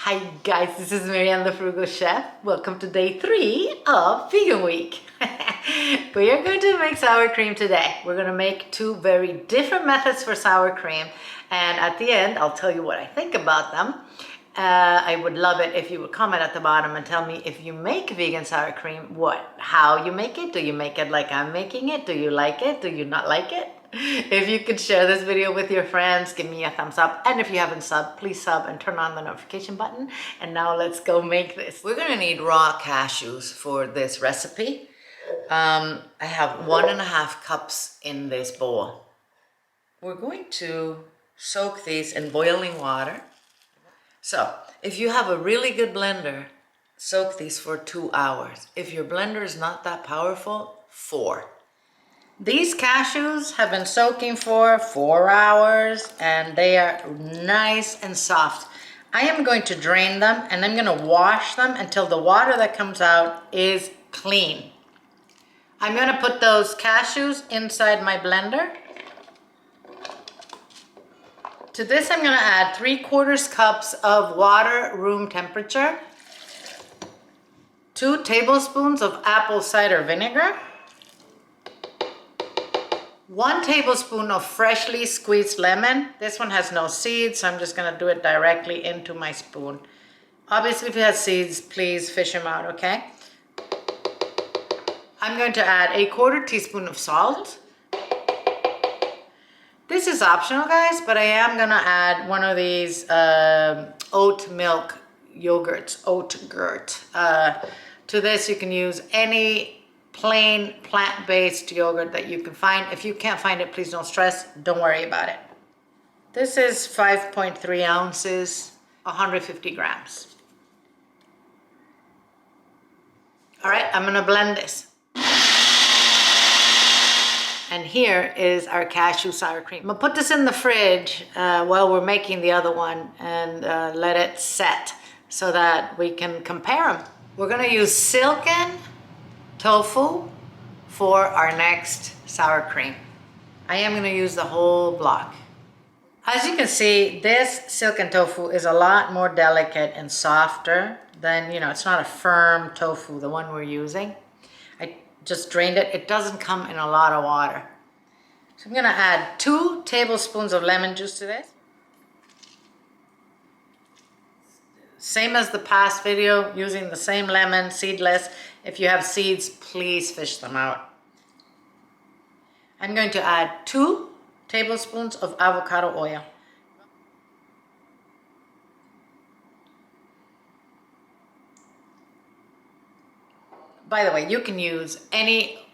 Hi guys, this is Marianne the Frugal Chef. Welcome to day 3 of Vegan Week. We are going to make sour cream today. We're going to make 2 very different methods for sour cream, and at the end I'll tell you what I think about them. I would love it if you would comment at the bottom and tell me if you make vegan sour cream, how you make it. Do you make it like I'm making it? Do you like it? Do you not like it? If you could share this video with your friends, give me a thumbs up. And if you haven't subbed, please sub and turn on the notification button. And now let's go make this. We're gonna need raw cashews for this recipe. I have 1.5 cups in this bowl. We're going to soak these in boiling water. So if you have a really good blender, soak these for 2 hours. If your blender is not that powerful, 4. These cashews have been soaking for 4 hours and they are nice and soft. I am going to drain them and I'm going to wash them until the water that comes out is clean. I'm going to put those cashews inside my blender. To this I'm going to add 3/4 cups of water room temperature, 2 tablespoons of apple cider vinegar, 1 tablespoon of freshly squeezed lemon. This one has no seeds, so I'm just going to do it directly into my spoon. Obviously, if it has seeds, please fish them out, okay? I'm going to add 1/4 teaspoon of salt. This is optional, guys, but I am going to add one of these oat milk yogurts, oat-gurt. To this, you can use any plain plant-based yogurt that you can find. If you can't find it, please don't stress. Don't worry about it. This is 5.3 ounces, 150 grams. All right, I'm gonna blend this. And here is our cashew sour cream. I'm gonna put this in the fridge while we're making the other one and let it set so that we can compare them. We're gonna use silken tofu for our next sour cream. I am going to use the whole block. As you can see, this silken tofu is a lot more delicate and softer than, it's not a firm tofu, the one we're using. I just drained it. It doesn't come in a lot of water. So I'm going to add 2 tablespoons of lemon juice to this. Same as the past video, using the same lemon, seedless. If you have seeds, please fish them out. I'm going to add 2 tablespoons of avocado oil. By the way, you can use any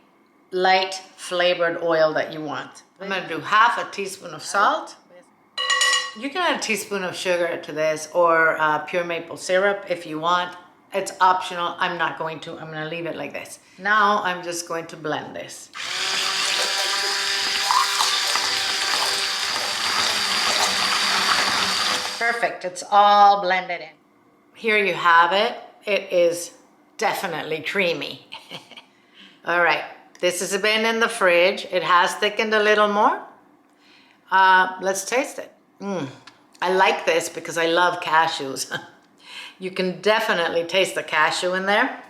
light flavored oil that you want. I'm going to do 1/2 teaspoon of salt. You can add a teaspoon of sugar to this or pure maple syrup if you want. It's optional. I'm not going to. I'm going to leave it like this. Now I'm just going to blend this. Perfect. It's all blended in. Here you have it. It is definitely creamy. All right. This has been in the fridge. It has thickened a little more. Let's taste it. I like this because I love cashews. You can definitely taste the cashew in there.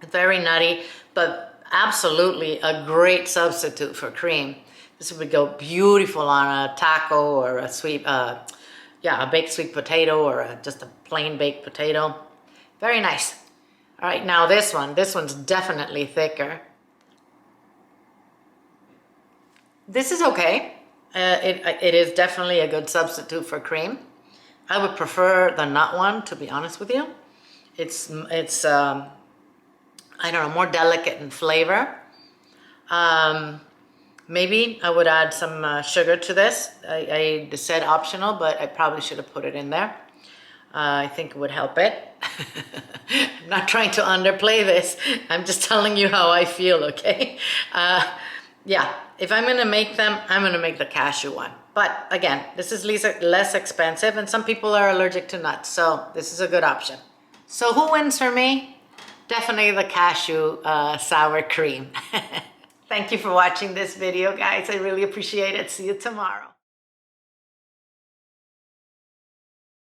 It's very nutty, but absolutely a great substitute for cream. This would go beautiful on a taco or a sweet, a baked sweet potato or just a plain baked potato. Very nice. All right, now this one's definitely thicker. This is okay. It is definitely a good substitute for cream. I would prefer the nut one, to be honest with you. It's I don't know, more delicate in flavor. Maybe I would add some sugar to this. I said optional, but I probably should have put it in there. I think it would help it. I'm not trying to underplay this. I'm just telling you how I feel, okay? Yeah, if I'm gonna make them, I'm gonna make the cashew one. But again, this is less expensive and some people are allergic to nuts, so this is a good option. So who wins for me? Definitely the cashew sour cream. Thank you for watching this video, guys. I really appreciate it. See you tomorrow.